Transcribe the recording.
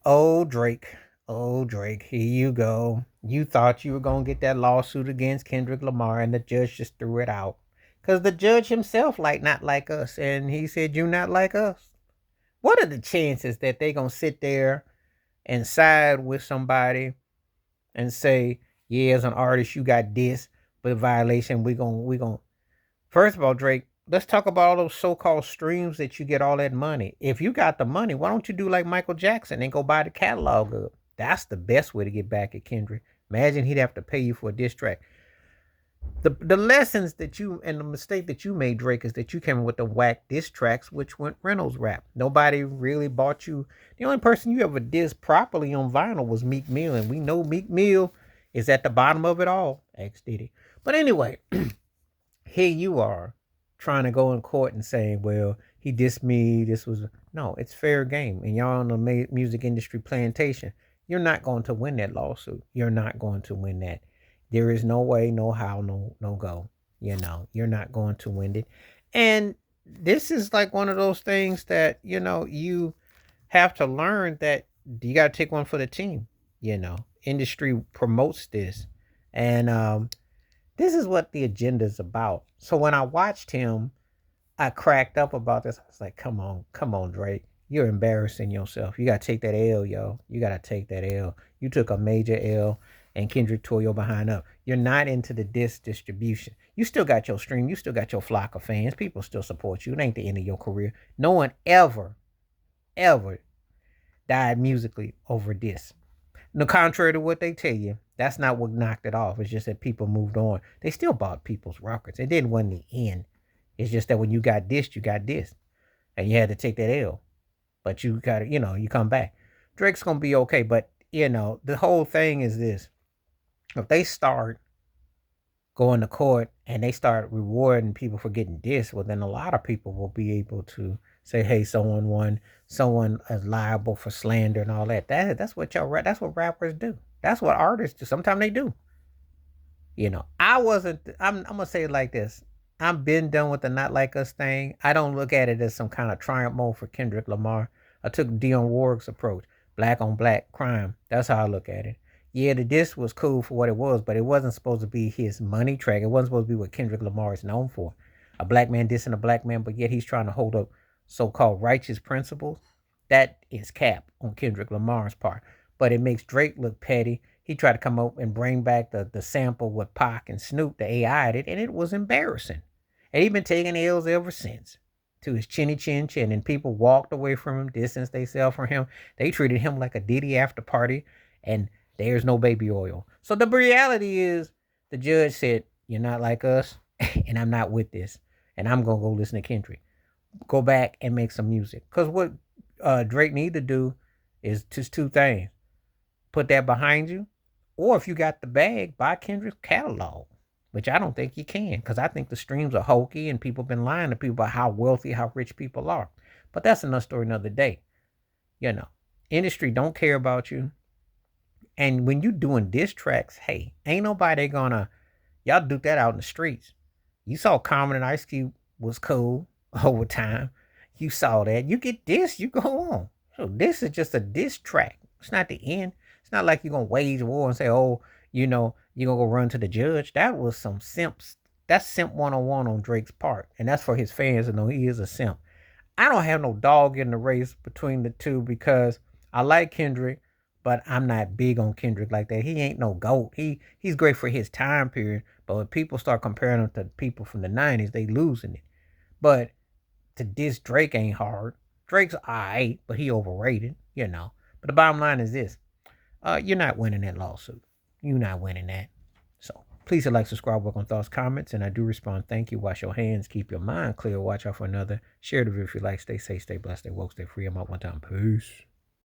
Oh, Drake. Oh, Drake. Here you go. You thought you were going to get that lawsuit against Kendrick Lamar, and the judge just threw it out. Because the judge himself, like, not like us. And he said, you not like us. What are the chances that they going to sit there and side with somebody and say, yeah, as an artist, you got this, but violation, we going to. First of all, Drake, let's talk about all those so-called streams that you get all that money. If you got the money, why don't you do like Michael Jackson and go buy the catalog of it? That's the best way to get back at Kendrick. Imagine he'd have to pay you for a diss track. The lessons that you and the mistake that you made, Drake, is that you came with the whack diss tracks, which went Reynolds rap. Nobody really bought you. The only person you ever dissed properly on vinyl was Meek Mill, and we know Meek Mill is at the bottom of it all. X Diddy. But anyway, here you are trying to go in court and saying, well, he dissed me. This was no, it's fair game. And y'all in the music industry plantation, you're not going to win that lawsuit. You're not going to win that. There is no way, no how, no go. You're not going to win it. And this is like one of those things that, you have to learn that you got to take one for the team. Industry promotes this. And this is what the agenda is about. So when I watched him, I cracked up about this. I was like, come on, Drake. You're embarrassing yourself. You got to take that L, yo. You got to take that L. You took a major L and Kendrick tore your behind up. You're not into the disc distribution. You still got your stream. You still got your flock of fans. People still support you. It ain't the end of your career. No one ever died musically over this. No, contrary to what they tell you, that's not what knocked it off. It's just that people moved on. They still bought people's records. It didn't want the end. It's just that when you got dissed, you got dissed. And you had to take that L. But you got to, you come back. Drake's going to be okay. But, the whole thing is this. If they start going to court and they start rewarding people for getting dissed, well, then a lot of people will be able to say, hey, someone is liable for slander and all that. That's what that's what rappers do. That's what artists do. Sometimes they do. I'm gonna say it like this. I'm been done with the not like us thing. I don't look at it as some kind of triumph mode for Kendrick Lamar. I took Dionne Warwick's approach. Black on black crime. That's how I look at it. Yeah, the disc was cool for what it was, but it wasn't supposed to be his money track. It wasn't supposed to be what Kendrick Lamar is known for. A black man dissing a black man, but yet he's trying to hold up so-called righteous principles. That is cap on Kendrick Lamar's part. But it makes Drake look petty. He tried to come up and bring back the sample with Pac and Snoop, the AI at it, and it was embarrassing. And he's been taking L's ever since to his chinny chin chin. And people walked away from him, distanced themselves from him. They treated him like a Diddy after party, and there's no baby oil. So the reality is the judge said, you're not like us, and I'm not with this. And I'm going to go listen to Kendrick. Go back and make some music. Because what Drake need to do is just two things. Put that behind you. Or if you got the bag, buy Kendrick's catalog. Which I don't think you can. Because I think the streams are hokey and people been lying to people about how wealthy, how rich people are. But that's another story another day. Industry don't care about you. And when you doing diss tracks, hey, ain't nobody gonna, y'all do that out in the streets. You saw Common and Ice Cube was cool over time. You saw that. You get this, you go on. So this is just a diss track. It's not the end. It's not like you're gonna wage war and say, oh, you're gonna go run to the judge. That was some simps. That's simp 101 on Drake's part. And that's for his fans to know he is a simp. I don't have no dog in the race between the two because I like Kendrick, but I'm not big on Kendrick like that. He ain't no GOAT. He's great for his time period, but when people start comparing him to people from the 90s, they losing it. But to diss Drake ain't hard. Drake's alright, but he overrated, But the bottom line is this. You're not winning that lawsuit. You're not winning that. So please hit like, subscribe, work on thoughts, comments, and I do respond. Thank you. Wash your hands. Keep your mind clear. Watch out for another. Share the video if you like. Stay safe, stay blessed, stay woke, stay free. I'm out one time. Peace.